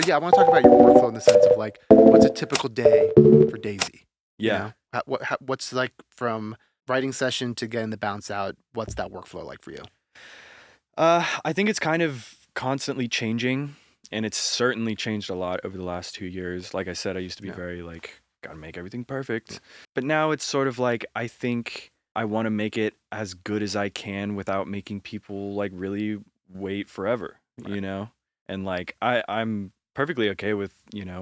But yeah, I want to talk about your workflow in the sense of like, what's a typical day for Daisy? You Yeah. know, what's like from writing session to getting the bounce out? What's that workflow like for you? I think it's kind of constantly changing, and it's certainly changed a lot over the last 2 years. Like I said, I used to be Yeah. very like, gotta make everything perfect. But now it's sort of like, I think I want to make it as good as I can without making people like really wait forever, Right. And like, I'm perfectly okay with,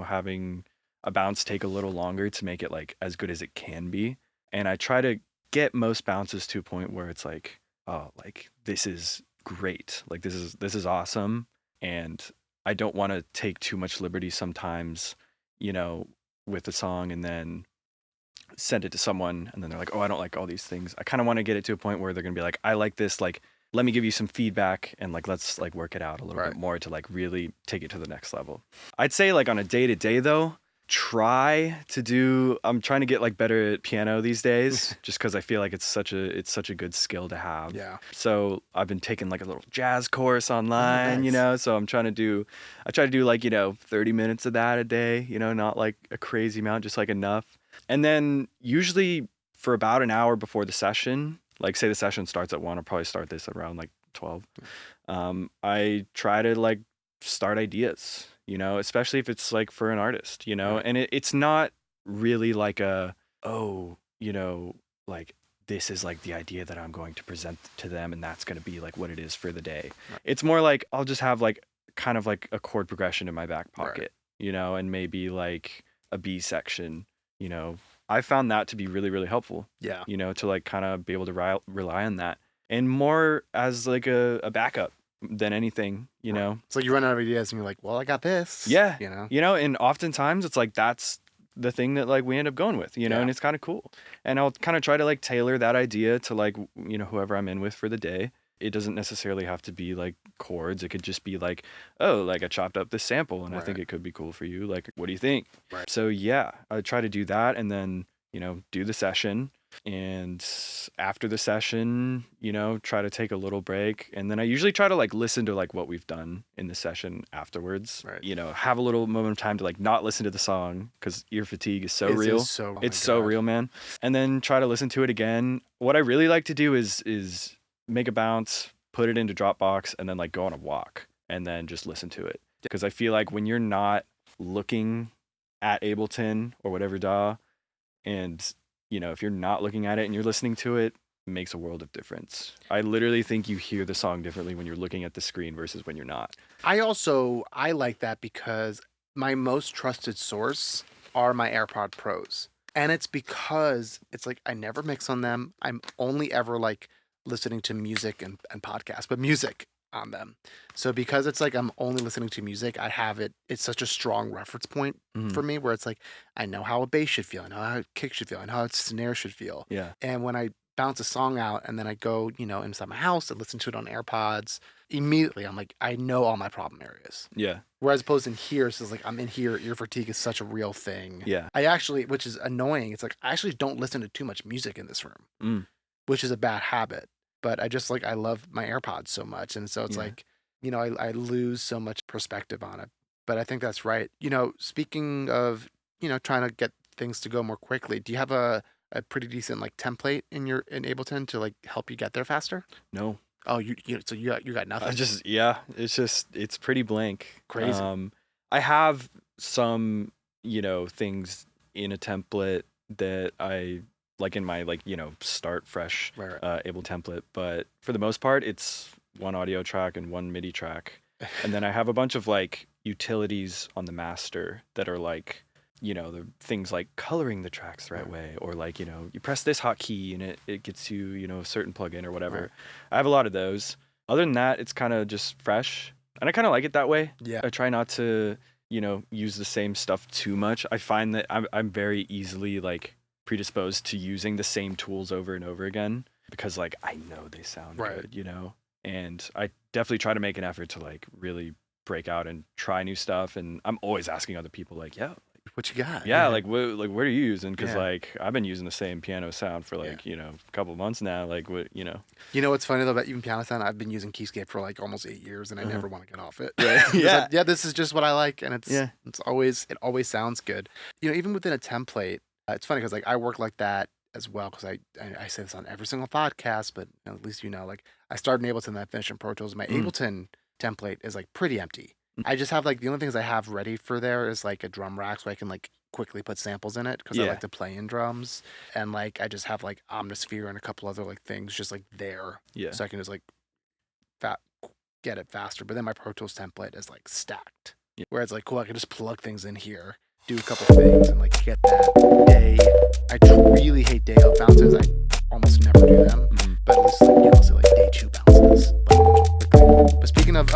having a bounce take a little longer to make it like as good as it can be. And I try to get most bounces to a point where it's like, oh, like this is great. Like this is awesome. And I don't want to take too much liberty sometimes, you know, with the song and then send it to someone and then they're like, oh, I don't like all these things. I kind of want to get it to a point where they're going to be like, I like this. Like, let me give you some feedback and like, let's like work it out a little Right. bit more to like really take it to the next level. I'd say like on a day to day though, I'm trying to get like better at piano these days just because I feel like it's such a good skill to have. Yeah. So I've been taking like a little jazz course online, nice. so I try to do like, 30 minutes of that a day, not like a crazy amount, just like enough. And then usually for about an hour before the session, like say the session starts at 1, I'll probably start this around like 12. I try to like start ideas, especially if it's like for an artist, Right. and it's not really like like this is like the idea that I'm going to present to them and that's going to be like what it is for the day. Right. It's more like I'll just have like kind of like a chord progression in my back Right. pocket, and maybe like a B section, I found that to be really, really helpful, Yeah. to like kind of be able to rely on that and more as like a backup than anything, Right. So you run out of ideas and you're like, well, I got this. Yeah. You know? And oftentimes it's like that's the thing that like we end up going with, Yeah. and it's kind of cool. And I'll kind of try to like tailor that idea to like, whoever I'm in with for the day. It doesn't necessarily have to be like chords. It could just be like, oh, like I chopped up this sample and I think Right. it could be cool for you. Like, what do you think? Right. So yeah, I try to do that and then, do the session. And after the session, try to take a little break. And then I usually try to like listen to like what we've done in the session afterwards. Right. Have a little moment of time to like not listen to the song because ear fatigue is so real. It's so real, man. And then try to listen to it again. What I really like to do is make a bounce, put it into Dropbox, and then like go on a walk and then just listen to it. Because I feel like when you're not looking at Ableton or whatever DAW, and if you're not looking at it and you're listening to it, it makes a world of difference. I literally think you hear the song differently when you're looking at the screen versus when you're not. I like that because my most trusted source are my AirPod Pros. And it's because it's like I never mix on them. I'm only ever like listening to music and podcasts, but music on them. So because it's like I'm only listening to music, I have it. It's such a strong reference point for me where it's like I know how a bass should feel, I know how a kick should feel, I know how a snare should feel. Yeah. And when I bounce a song out and then I go, inside my house and listen to it on AirPods, immediately I'm like, I know all my problem areas. Yeah. Whereas opposed in here, it's just like I'm in here, ear fatigue is such a real thing. Yeah. I actually, which is annoying, it's like I actually don't listen to too much music in this room, which is a bad habit. But I just like I love my AirPods so much. And so it's like, I lose so much perspective on it. But I think that's right. Speaking of, trying to get things to go more quickly, do you have a pretty decent like template in Ableton to like help you get there faster? No. Oh, so you got nothing. It's pretty blank. Crazy. I have some, things in a template that I like in my like, start fresh Able template, but for the most part it's one audio track and one MIDI track. And then I have a bunch of like utilities on the master that are like, the things like coloring the tracks the right way, or like, you press this hotkey and it gets you, a certain plugin or whatever. Right. I have a lot of those. Other than that, it's kind of just fresh. And I kind of like it that way. Yeah. I try not to, use the same stuff too much. I find that I'm very easily like predisposed to using the same tools over and over again because like I know they sound good, and I definitely try to make an effort to like really break out and try new stuff. And I'm always asking other people like, yeah, What you got? Yeah, like what are you using? Because Yeah. like I've been using the same piano sound for Yeah. like a couple months now. Like what You know what's funny though about even piano sound? I've been using Keyscape for like almost 8 years, and I Uh-huh. never want to get off it. Right. Yeah. Yeah, this is just what I like, and Yeah. it always sounds good. Even within a template, it's funny because like I work like that as well. Because I say this on every single podcast, but at least like I started in Ableton, and I finished in Pro Tools. My Mm. Ableton template is like pretty empty. Mm. I just have like the only things I have ready for there is like a drum rack, so I can like quickly put samples in it because I Yeah. like to play in drums, and like I just have like Omnisphere and a couple other like things just like there, Yeah. so I can just like get it faster. But then my Pro Tools template is like stacked, Yeah. where it's like cool. I can just plug things in here, do a couple things, and like get that day. I really hate day out bounces. I almost never do them, Mhm. but at least like say like day 2 bounces. But speaking of